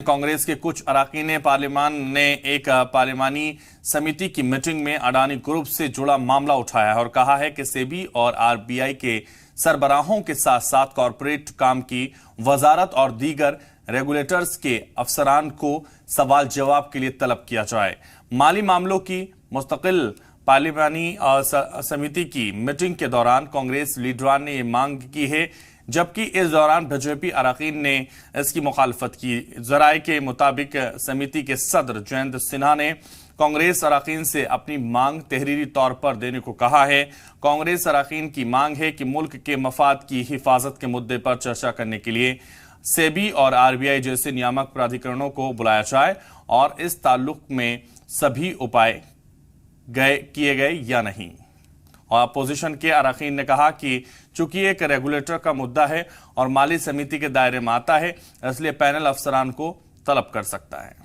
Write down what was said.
कांग्रेस के कुछ अरकान पार्लिमान ने एक पार्लिमानी समिति की मीटिंग में अडानी ग्रुप से जुड़ा मामला उठाया है और कहा है कि सेबी और आरबीआई के सरबराहों के साथ साथ कॉरपोरेट काम की वजारत और दीगर रेगुलेटर्स के अफसरान को सवाल जवाब के लिए तलब किया जाए। माली मामलों की मुस्तकिल पार्लिमानी समिति की मीटिंग के दौरान कांग्रेस लीडरान ने ये मांग की है, जबकि इस दौरान बीजेपी अरकान ने इसकी मुखालफत की। जराये के मुताबिक समिति के सदर जयंत सिन्हा ने कांग्रेस अरकान से अपनी मांग तहरीरी तौर पर देने को कहा है। कांग्रेस अरकान की मांग है कि मुल्क के मफाद की हिफाजत के मुद्दे पर चर्चा करने के लिए सेबी और आरबीआई जैसे नियामक प्राधिकरणों को बुलाया जाए और इस ताल्लुक में सभी उपाय किए गए या नहीं। और अपोजिशन के अरकान ने कहा कि चूंकि एक रेगुलेटर का मुद्दा है और माली समिति के दायरे में आता है, इसलिए पैनल अफसरान को तलब कर सकता है।